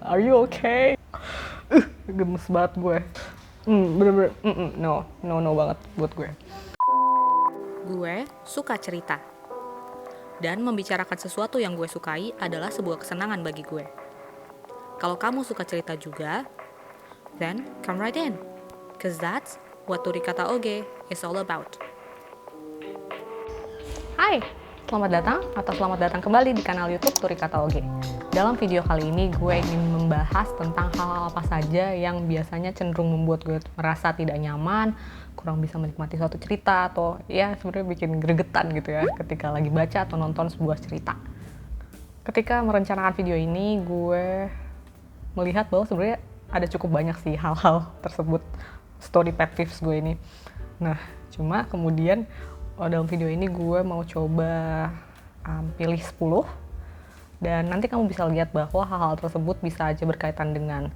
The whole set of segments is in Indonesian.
Are you okay? Gemes banget gue. Bener-bener, no banget buat gue. Gue suka cerita. Dan membicarakan sesuatu yang gue sukai adalah sebuah kesenangan bagi gue. Kalau kamu suka cerita juga, then come right in. Cause that's what Turi Kata Oge is all about. Hai, selamat datang atau selamat datang kembali di kanal YouTube Turi Kata Oge. Dalam video kali ini gue ingin membahas tentang hal-hal apa saja yang biasanya cenderung membuat gue merasa tidak nyaman, kurang bisa menikmati suatu cerita, atau ya sebenarnya bikin gregetan gitu ya ketika lagi baca atau nonton sebuah cerita. Ketika merencanakan video ini, gue melihat bahwa sebenarnya ada cukup banyak sih hal-hal tersebut, story pet peeves gue ini. Nah, cuma kemudian dalam video ini gue mau coba pilih 10, dan nanti kamu bisa lihat bahwa hal-hal tersebut bisa aja berkaitan dengan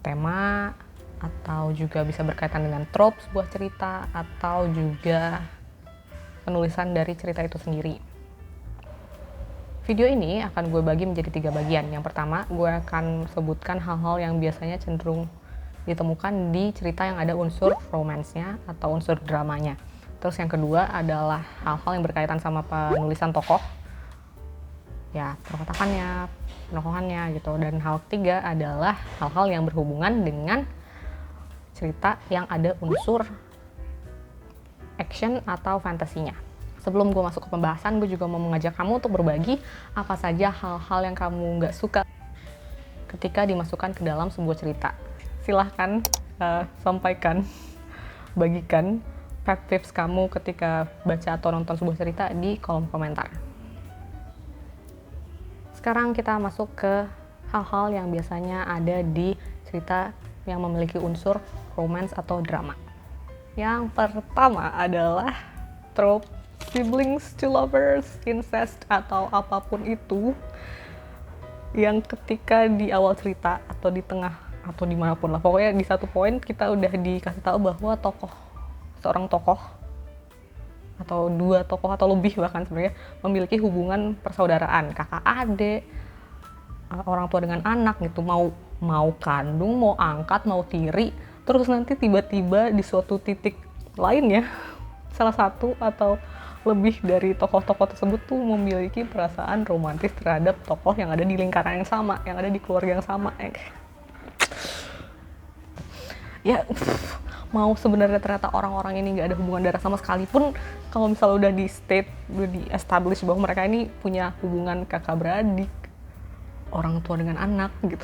tema, atau juga bisa berkaitan dengan trope sebuah cerita, atau juga penulisan dari cerita itu sendiri. Video ini akan gue bagi menjadi 3 bagian. Yang pertama, gue akan sebutkan hal-hal yang biasanya cenderung ditemukan di cerita yang ada unsur romance-nya atau unsur dramanya. Terus yang kedua adalah hal-hal yang berkaitan sama penulisan tokoh, ya perkataannya, penokohannya gitu. Dan hal ketiga adalah hal-hal yang berhubungan dengan cerita yang ada unsur action atau fantasinya. Sebelum gue masuk ke pembahasan, gue juga mau mengajak kamu untuk berbagi apa saja hal-hal yang kamu nggak suka ketika dimasukkan ke dalam sebuah cerita. Silahkan sampaikan, bagikan pet peeves kamu ketika baca atau nonton sebuah cerita di kolom komentar. Sekarang kita masuk ke hal-hal yang biasanya ada di cerita yang memiliki unsur romance atau drama. Yang pertama adalah trope siblings to lovers, incest, atau apapun itu, yang ketika di awal cerita atau di tengah atau dimanapun lah, pokoknya di satu poin kita udah dikasih tahu bahwa seorang tokoh atau 2 tokoh atau lebih bahkan sebenarnya memiliki hubungan persaudaraan, kakak adik, orang tua dengan anak gitu, mau kandung, mau angkat, mau tiri. Terus nanti tiba-tiba di suatu titik lainnya salah satu atau lebih dari tokoh-tokoh tersebut tuh memiliki perasaan romantis terhadap tokoh yang ada di lingkaran yang sama, yang ada di keluarga yang sama. Ya, mau sebenarnya ternyata orang-orang ini nggak ada hubungan darah sama sekalipun, kalau misalnya udah di establish bahwa mereka ini punya hubungan kakak beradik, orang tua dengan anak gitu,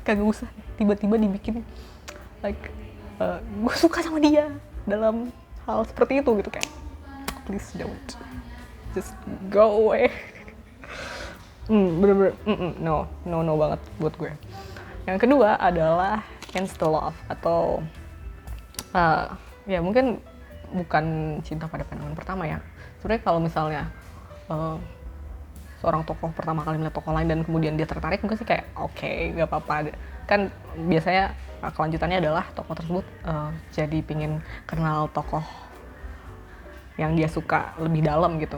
kagak usah tiba-tiba dibikin like gue suka sama dia dalam hal seperti itu gitu, kayak please don't, just go away. Bener-bener no banget buat gue. Yang kedua adalah insta love atau ya mungkin bukan cinta pada pandangan pertama ya. Sebenarnya kalau misalnya seorang tokoh pertama kali melihat tokoh lain dan kemudian dia tertarik, mungkin sih kayak oke, nggak apa-apa. Kan biasanya kelanjutannya adalah tokoh tersebut jadi pingin kenal tokoh yang dia suka lebih dalam gitu.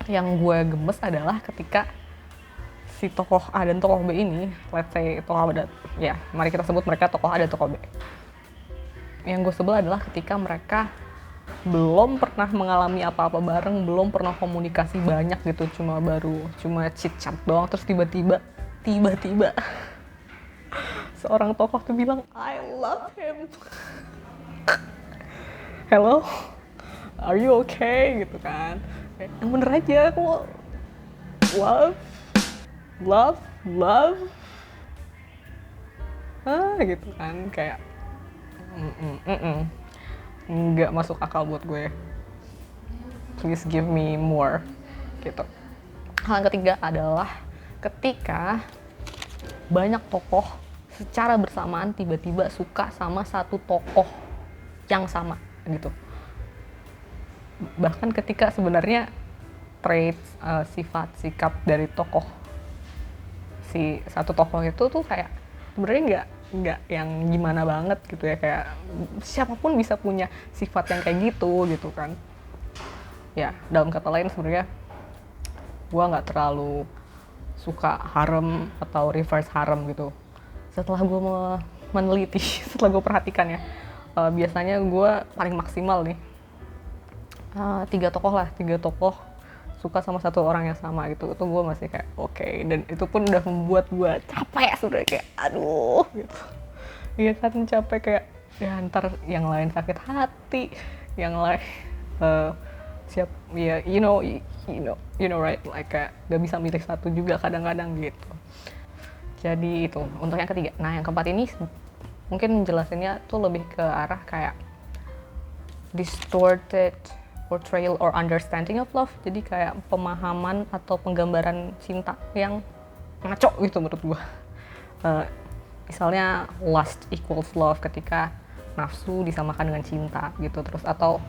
Yang gue gemes adalah ketika si tokoh A dan tokoh B ini, let's say tokoh A, ya mari kita sebut mereka tokoh A dan tokoh B. Yang gue sebel adalah ketika mereka belum pernah mengalami apa-apa bareng, belum pernah komunikasi banyak gitu, cuma chit-chat doang, terus tiba-tiba seorang tokoh tuh bilang I love him. Hello, are you okay gitu kan? Yang bener aja, aku love gitu kan, kayak nggak masuk akal buat gue. Please give me more gitu. Hal yang ketiga adalah ketika banyak tokoh secara bersamaan tiba-tiba suka sama satu tokoh yang sama gitu. Bahkan ketika sebenarnya traits, sifat, sikap dari si satu tokoh itu tuh kayak sebenarnya nggak yang gimana banget gitu ya, kayak siapapun bisa punya sifat yang kayak gitu kan. Ya dalam kata lain sebenarnya gue nggak terlalu suka harem atau reverse harem gitu. Setelah gue meneliti, setelah gue perhatikan ya, biasanya gue paling maksimal nih 3 tokoh suka sama satu orang yang sama gitu. Itu gue masih kayak oke. Dan itu pun udah membuat gue capek sudah, kayak aduh gitu. Iya kan, capek kayak ya ntar yang lain sakit hati, yang lain siap ya, you know right, like kayak gak bisa milih satu juga kadang-kadang gitu. Jadi itu untuk yang ketiga. Nah yang keempat ini mungkin jelasinnya tuh lebih ke arah kayak distorted portrayal or understanding of love. Jadi kayak pemahaman atau penggambaran cinta yang ngaco gitu menurut gue. Misalnya lust equals love, ketika nafsu disamakan dengan cinta gitu. Terus atau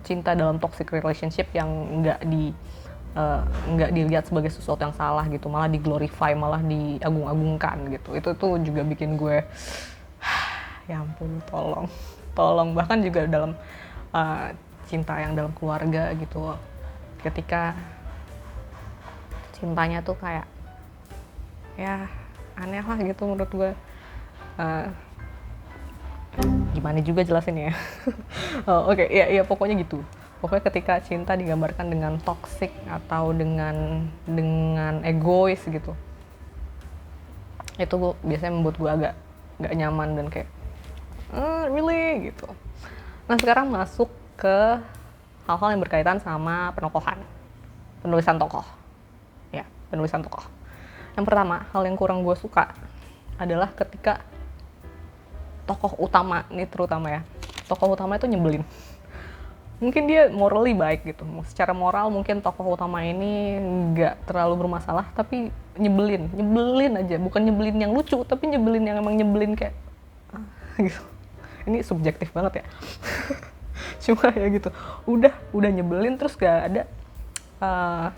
cinta dalam toxic relationship yang nggak dilihat sebagai sesuatu yang salah gitu, malah diglorify, malah diagung-agungkan gitu. Itu tuh juga bikin gue ya ampun, tolong. Bahkan juga dalam cinta yang dalam keluarga gitu, ketika cintanya tuh kayak ya aneh lah gitu menurut gue. Gimana juga jelasin ya. Oke, ya pokoknya gitu. Pokoknya ketika cinta digambarkan dengan toxic atau dengan egois gitu, itu biasanya membuat gue agak gak nyaman dan kayak really gitu. Nah sekarang masuk ke hal-hal yang berkaitan sama penulisan tokoh. Ya, penulisan tokoh. Yang pertama, hal yang kurang gue suka adalah ketika tokoh utama, ini terutama ya, tokoh utama itu nyebelin. Mungkin dia morally baik gitu, secara moral mungkin tokoh utama ini nggak terlalu bermasalah, tapi nyebelin aja. Bukan nyebelin yang lucu, tapi nyebelin yang emang nyebelin kayak gitu. Ini subjektif banget ya. Cuma ya gitu, udah nyebelin terus gak ada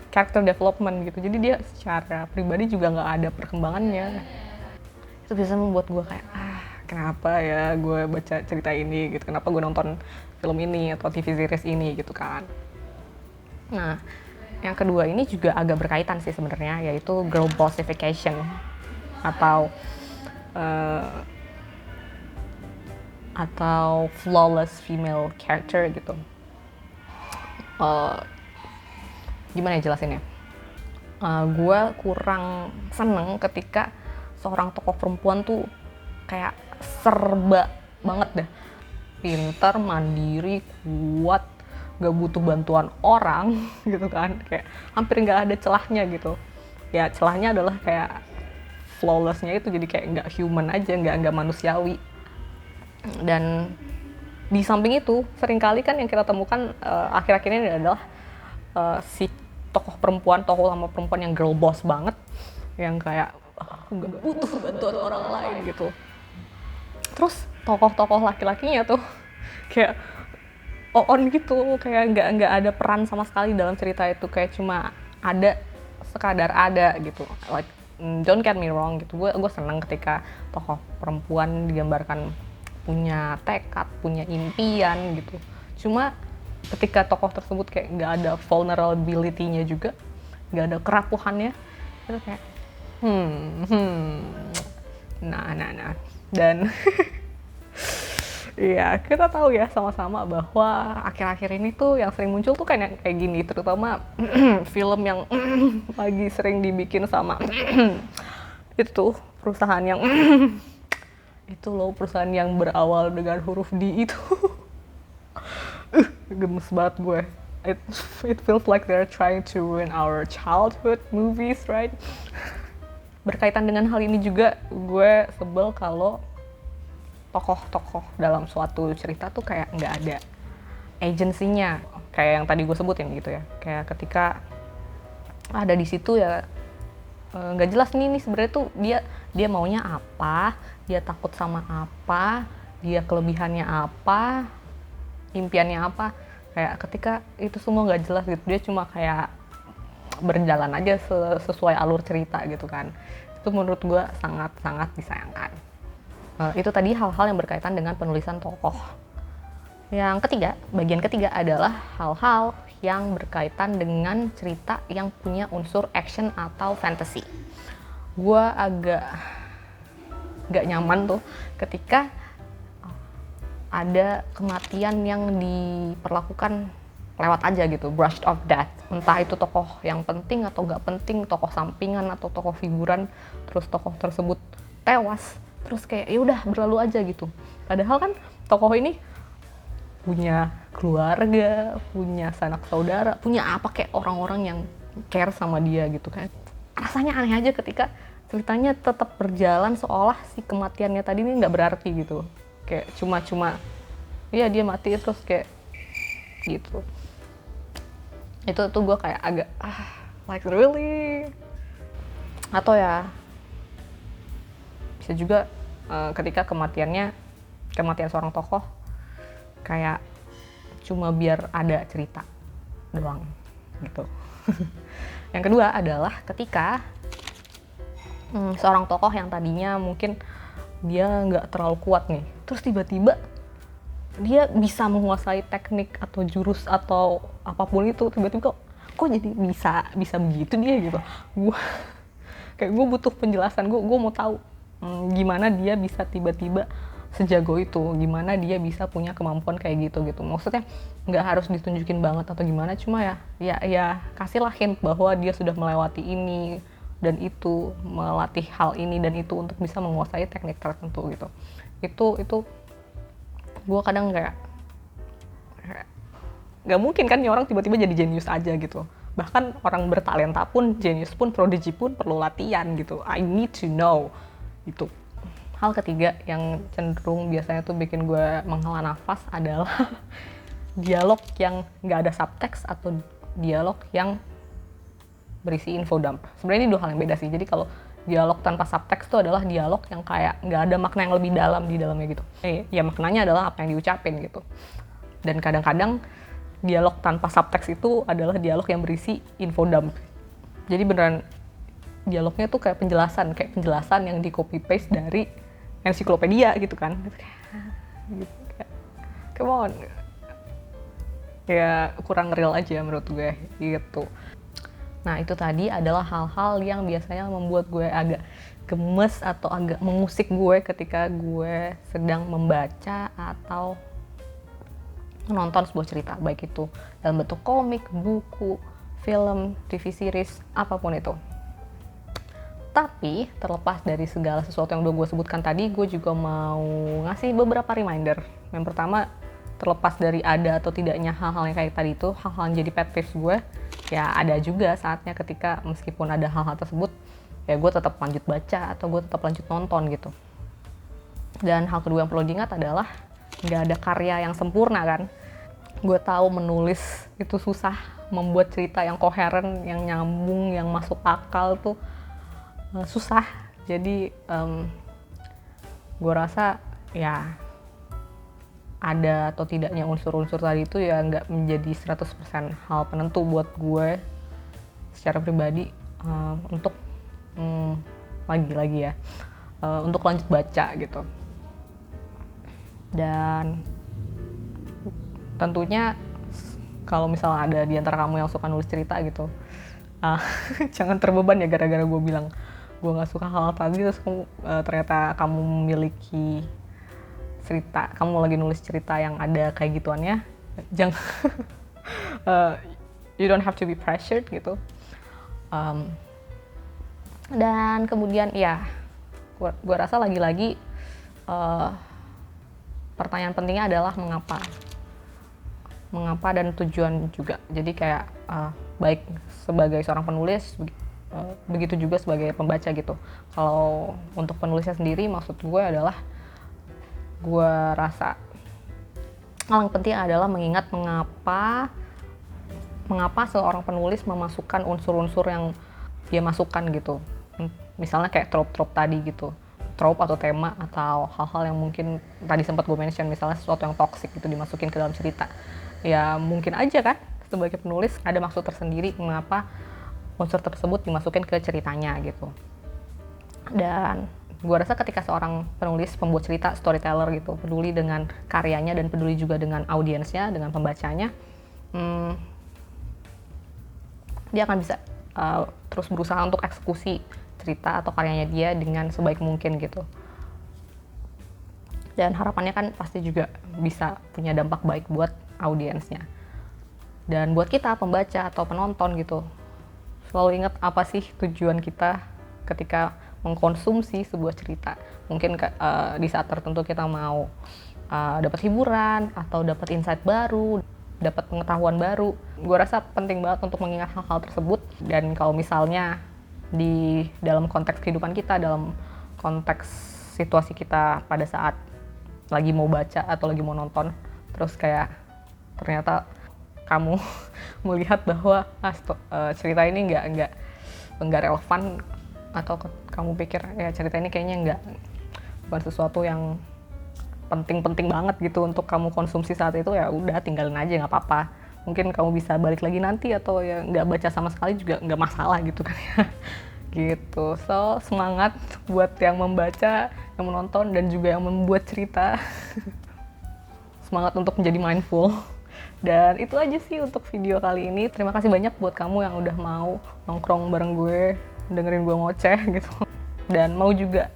character development gitu. Jadi dia secara pribadi juga gak ada perkembangannya. Itu bisa membuat gue kayak kenapa ya gue baca cerita ini gitu, kenapa gue nonton film ini atau TV series ini gitu kan. Nah yang kedua ini juga agak berkaitan sih sebenarnya, yaitu girl bossification atau flawless female character gitu. Gimana ya jelasinnya? Gue kurang seneng ketika seorang tokoh perempuan tuh kayak serba banget dah, pintar, mandiri, kuat, gak butuh bantuan orang gitu kan, kayak hampir gak ada celahnya gitu. Ya celahnya adalah kayak flawlessnya itu jadi kayak gak human aja, gak manusiawi. Dan di samping itu seringkali kan yang kita temukan akhir-akhir ini adalah si tokoh utama perempuan yang girl boss banget, yang kayak nggak butuh bantuan orang lain gitu. Terus tokoh-tokoh laki-lakinya tuh kayak on gitu, kayak nggak ada peran sama sekali dalam cerita itu, kayak cuma ada sekadar ada gitu. Like don't get me wrong gitu, gue seneng ketika tokoh perempuan digambarkan punya tekad, punya impian gitu. Nah ketika tokoh tersebut kayak nggak ada vulnerability-nya juga, nggak ada kerapuhannya, itu kayak nah dan ya kita tahu ya sama-sama bahwa akhir-akhir ini tuh yang sering muncul tuh kayak gini, terutama film yang lagi sering dibikin sama itu perusahaan yang itu loh, perusahaan yang berawal dengan huruf D itu. Gemes banget gue. It feels like they're trying to ruin our childhood movies, right? Berkaitan dengan hal ini juga, gue sebel kalau tokoh-tokoh dalam suatu cerita tuh kayak nggak ada agensinya, kayak yang tadi gue sebutin gitu ya. Kayak ketika ada di situ ya nggak jelas nih sebenarnya tuh dia maunya apa, dia takut sama apa, dia kelebihannya apa, impiannya apa. Kayak ketika itu semua nggak jelas gitu, dia cuma kayak berjalan aja sesuai alur cerita gitu kan. Itu menurut gue sangat disayangkan. Itu tadi hal-hal yang berkaitan dengan penulisan tokoh. Yang ketiga, bagian ketiga adalah hal-hal yang berkaitan dengan cerita yang punya unsur action atau fantasy. Gue agak gak nyaman tuh ketika ada kematian yang diperlakukan lewat aja gitu, brushed off death. Entah itu tokoh yang penting atau gak penting, tokoh sampingan atau tokoh figuran, terus tokoh tersebut tewas, terus kayak ya udah berlalu aja gitu. Padahal kan tokoh ini punya keluarga, punya sanak saudara, punya apa kayak orang-orang yang care sama dia gitu kan. Rasanya aneh aja ketika ceritanya tetap berjalan seolah si kematiannya tadi ini nggak berarti gitu. Kayak cuma ya dia mati terus kayak gitu. Itu tuh gue kayak agak like really. Atau ya bisa juga ketika kematian seorang tokoh kayak cuma biar ada cerita doang gitu. Yang kedua adalah ketika seorang tokoh yang tadinya mungkin dia nggak terlalu kuat nih, terus tiba-tiba dia bisa menguasai teknik atau jurus atau apapun itu, tiba-tiba kok jadi bisa begitu dia gitu. Gue butuh penjelasan, gue mau tahu gimana dia bisa tiba-tiba sejago itu, gimana dia bisa punya kemampuan kayak gitu. Maksudnya nggak harus ditunjukin banget atau gimana, cuma ya kasihlah hint bahwa dia sudah melewati ini dan itu, melatih hal ini dan itu untuk bisa menguasai teknik tertentu gitu. Itu gue kadang kayak nggak mungkin kan nih orang tiba-tiba jadi jenius aja gitu. Bahkan orang bertalenta pun, jenius pun, prodigy pun perlu latihan gitu. I need to know itu. Hal ketiga yang cenderung biasanya tuh bikin gue menghela nafas adalah dialog yang nggak ada subtext atau dialog yang berisi info dump. Sebenarnya ini dua hal yang beda sih. Jadi kalau dialog tanpa subtext itu adalah dialog yang kayak nggak ada makna yang lebih dalam di dalamnya gitu. Ya maknanya adalah apa yang diucapin gitu. Dan kadang-kadang dialog tanpa subtext itu adalah dialog yang berisi info dump. Jadi beneran dialognya tuh kayak penjelasan yang di copy paste dari ensiklopedia gitu kan. Come on. Ya kurang real aja menurut gue gitu. Nah itu tadi adalah hal-hal yang biasanya membuat gue agak gemes atau agak mengusik gue ketika gue sedang membaca atau menonton sebuah cerita, baik itu dalam bentuk komik, buku, film, TV series, apapun itu. Tapi terlepas dari segala sesuatu yang udah gue sebutkan tadi, gue juga mau ngasih beberapa reminder. Yang pertama, terlepas dari ada atau tidaknya hal-hal yang kayak tadi itu, hal-hal yang jadi pet peeves gue, ya ada juga saatnya ketika meskipun ada hal-hal tersebut, ya gue tetap lanjut baca atau gue tetap lanjut nonton gitu. Dan hal kedua yang perlu diingat adalah nggak ada karya yang sempurna kan. Gue tahu menulis itu susah, membuat cerita yang koheren, yang nyambung, yang masuk akal tuh susah. Jadi gue rasa ya ada atau tidaknya unsur-unsur tadi itu ya nggak menjadi 100% hal penentu buat gue secara pribadi untuk lagi-lagi ya untuk lanjut baca gitu. Dan tentunya kalau misalnya ada di antara kamu yang suka nulis cerita gitu, jangan terbeban ya gara-gara gue bilang gue nggak suka hal tadi terus ternyata kamu memiliki cerita, kamu lagi nulis cerita yang ada kayak gituannya. Jangan you don't have to be pressured gitu. Dan kemudian ya gue rasa lagi-lagi pertanyaan pentingnya adalah mengapa dan tujuan juga. Jadi kayak baik sebagai seorang penulis, begitu juga sebagai pembaca gitu. Kalau untuk penulisnya sendiri, maksud gue adalah gue rasa hal yang penting adalah mengingat mengapa seorang penulis memasukkan unsur-unsur yang dia masukkan gitu. Misalnya kayak trope-trope tadi gitu, trope atau tema atau hal-hal yang mungkin tadi sempat gue mention, misalnya sesuatu yang toksik gitu dimasukin ke dalam cerita. Ya mungkin aja kan sebagai penulis ada maksud tersendiri mengapa unsur tersebut dimasukin ke ceritanya gitu. Dan gue rasa ketika seorang penulis, pembuat cerita, storyteller gitu, peduli dengan karyanya dan peduli juga dengan audiensnya, dengan pembacanya, dia akan bisa terus berusaha untuk eksekusi cerita atau karyanya dia dengan sebaik mungkin gitu. Dan harapannya kan pasti juga bisa punya dampak baik buat audiensnya. Dan buat kita pembaca atau penonton gitu, selalu ingat apa sih tujuan kita ketika mengkonsumsi sebuah cerita. Mungkin di saat tertentu kita mau dapat hiburan atau dapat insight baru, dapat pengetahuan baru. Gue rasa penting banget untuk mengingat hal-hal tersebut. Dan kalau misalnya di dalam konteks kehidupan kita, dalam konteks situasi kita pada saat lagi mau baca atau lagi mau nonton, terus kayak ternyata kamu melihat bahwa cerita ini nggak relevan, atau kamu pikir ya cerita ini kayaknya bukan sesuatu yang penting-penting banget gitu untuk kamu konsumsi saat itu, ya udah tinggalin aja, nggak apa-apa. Mungkin kamu bisa balik lagi nanti, atau ya nggak baca sama sekali juga nggak masalah gitu kan ya. Gitu. So semangat buat yang membaca, yang menonton, dan juga yang membuat cerita. Semangat untuk menjadi mindful. Dan itu aja sih untuk video kali ini. Terima kasih banyak buat kamu yang udah mau nongkrong bareng gue, dengerin gue ngoceh gitu. Dan mau juga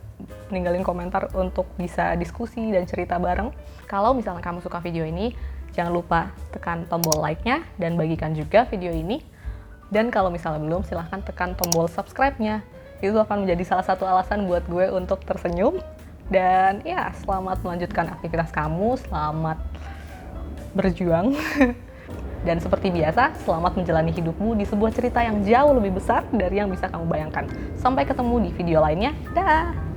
ninggalin komentar untuk bisa diskusi dan cerita bareng. Kalau misalnya kamu suka video ini, jangan lupa tekan tombol like-nya dan bagikan juga video ini. Dan kalau misalnya belum, silahkan tekan tombol subscribe-nya. Itu akan menjadi salah satu alasan buat gue untuk tersenyum. Dan ya, selamat melanjutkan aktivitas kamu, selamat berjuang. Dan seperti biasa, selamat menjalani hidupmu di sebuah cerita yang jauh lebih besar dari yang bisa kamu bayangkan. Sampai ketemu di video lainnya. Dah!